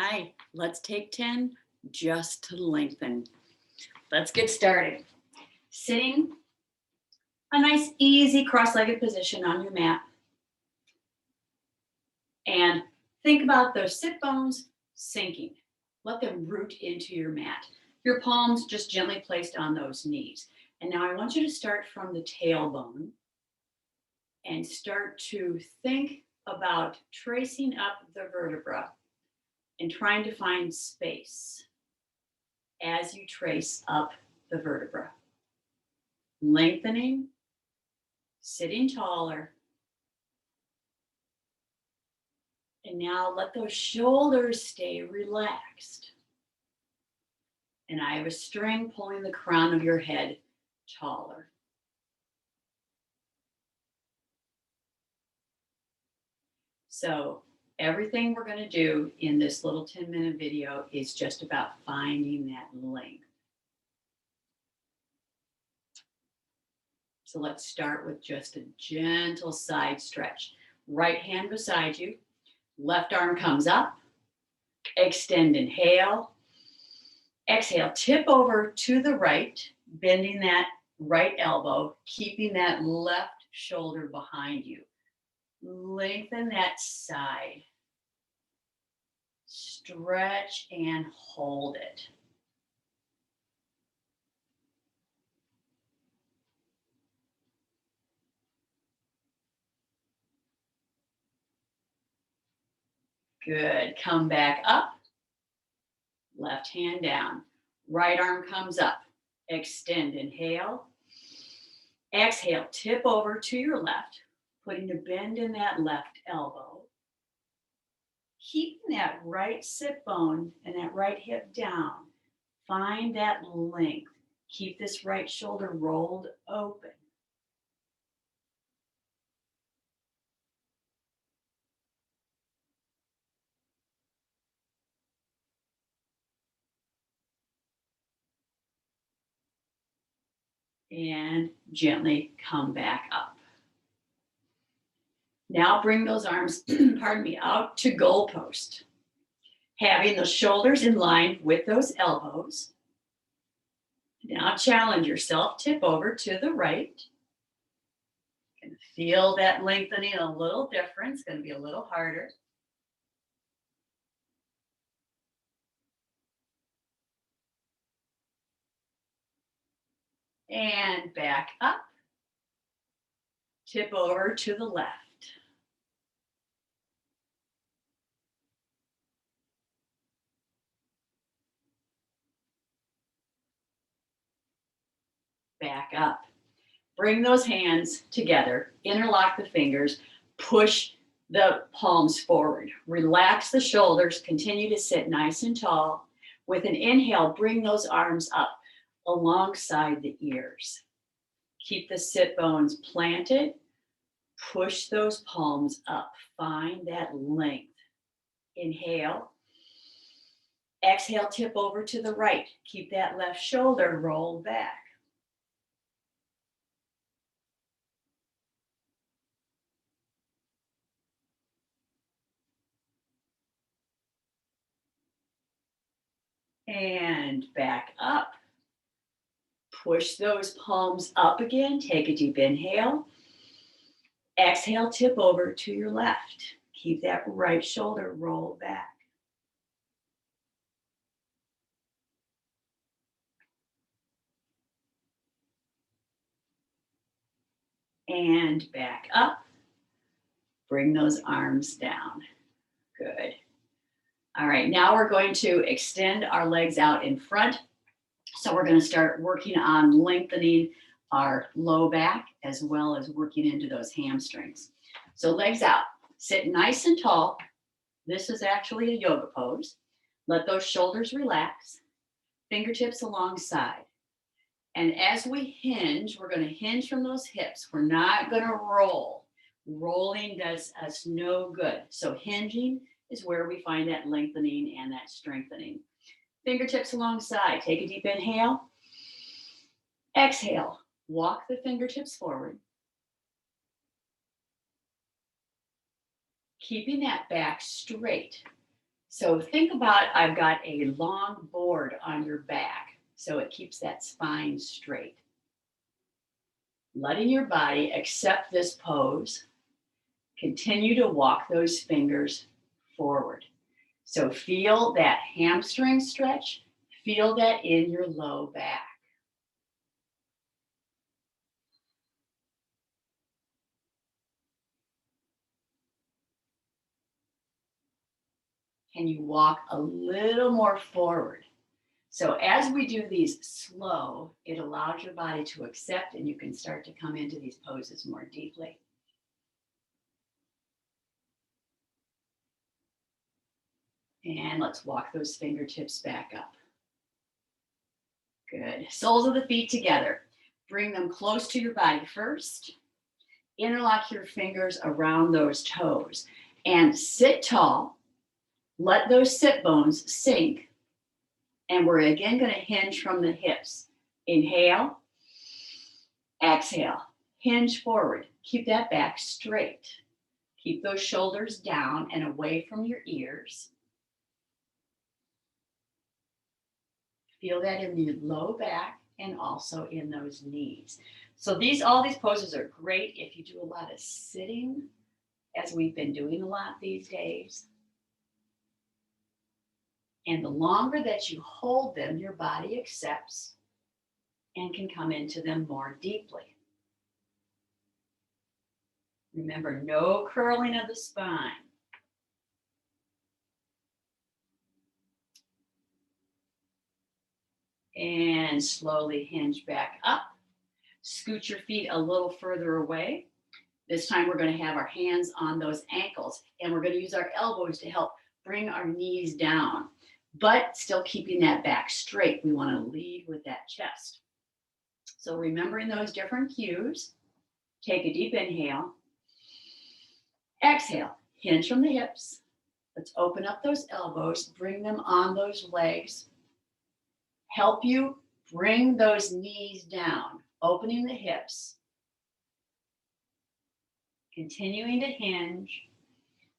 Hi, let's take 10 just to lengthen. Let's get started. Sitting a nice, easy cross-legged position on your mat. And think about those sit bones sinking. Let them root into your mat. Your palms just gently placed on those knees. And now I want you to start from the tailbone and start to think about tracing up the vertebra and trying to find space as you trace up the vertebra. Lengthening, sitting taller. And now let those shoulders stay relaxed. And I have a string pulling the crown of your head taller. So everything we're going to do in this little 10-minute video is just about finding that length. So let's start with just a gentle side stretch. Right hand beside you. Left arm comes up. Extend, inhale. Exhale, tip over to the right, bending that right elbow, keeping that left shoulder behind you. Lengthen that side. Stretch and hold it. Good. Come back up. Left hand down. Right arm comes up. Extend, inhale. Exhale, tip over to your left, putting a bend in that left elbow. Keeping that right sit bone and that right hip down. Find that length. Keep this right shoulder rolled open. And gently come back up. Now bring those arms, pardon me, out to goalpost. Having those shoulders in line with those elbows. Now challenge yourself, tip over to the right. You can feel that lengthening a little different. It's going to be a little harder. And back up. Tip over to the left. Back up. Bring those hands together, interlock the fingers, push the palms forward. Relax the shoulders, continue to sit nice and tall. With an inhale, bring those arms up alongside the ears. Keep the sit bones planted. Push those palms up. Find that length. Inhale. Exhale, tip over to the right. Keep that left shoulder rolled back. And back up. Push those palms up again. Take a deep inhale. Exhale, tip over to your left. Keep that right shoulder rolled back. And back up. Bring those arms down. Good. All right, now we're going to extend our legs out in front. So we're going to start working on lengthening our low back as well as working into those hamstrings. So legs out, sit nice and tall. This is actually a yoga pose. Let those shoulders relax, fingertips alongside. And as we hinge, we're going to hinge from those hips. We're not going to roll. Rolling does us no good. So hinging is where we find that lengthening and that strengthening. Fingertips alongside. Take a deep inhale. Exhale. Walk the fingertips forward. Keeping that back straight. So think about, I've got a long board on your back, so it keeps that spine straight. Letting your body accept this pose, continue to walk those fingers forward. So feel that hamstring stretch, feel that in your low back. Can you walk a little more forward? So as we do these slow, it allows your body to accept, and you can start to come into these poses more deeply. And let's walk those fingertips back up. Good. Soles of the feet together. Bring them close to your body first. Interlock your fingers around those toes and sit tall. Let those sit bones sink. And we're again going to hinge from the hips. Inhale. Exhale. Hinge forward. Keep that back straight. Keep those shoulders down and away from your ears. Feel that in the low back and also in those knees. So all these poses are great if you do a lot of sitting, as we've been doing a lot these days. And the longer that you hold them, your body accepts and can come into them more deeply. Remember, no curling of the spine. And slowly hinge back up. Scoot your feet a little further away. This time we're going to have our hands on those ankles, and we're going to use our elbows to help bring our knees down, but still keeping that back straight. We want to lead with that chest. So remembering those different cues, take a deep inhale. Exhale, hinge from the hips. Let's open up those elbows, bring them on those legs. Help you bring those knees down, opening the hips. Continuing to hinge.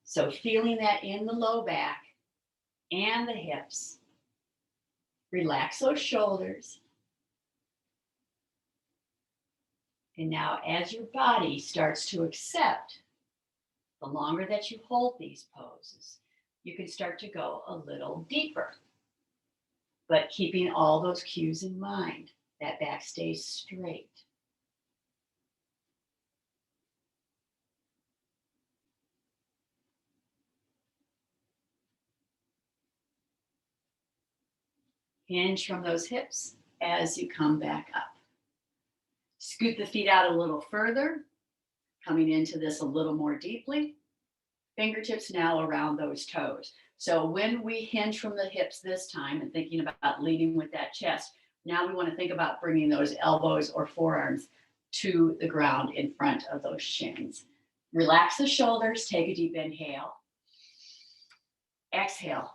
So feeling that in the low back and the hips. Relax those shoulders. And now as your body starts to accept, the longer that you hold these poses, you can start to go a little deeper. But keeping all those cues in mind, that back stays straight. Hinge from those hips as you come back up. Scoot the feet out a little further, coming into this a little more deeply. Fingertips now around those toes. So when we hinge from the hips this time and thinking about leading with that chest, now we want to think about bringing those elbows or forearms to the ground in front of those shins. Relax the shoulders, take a deep inhale. Exhale,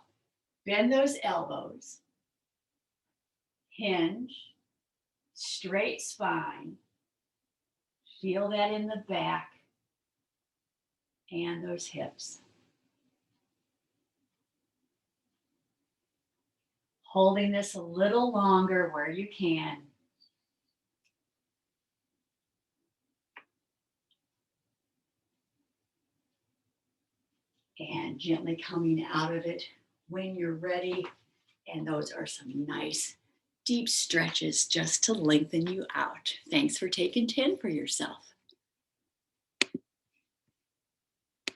bend those elbows. Hinge, straight spine. Feel that in the back and those hips. Holding this a little longer where you can. And gently coming out of it when you're ready. And those are some nice deep stretches just to lengthen you out. Thanks for taking 10 for yourself.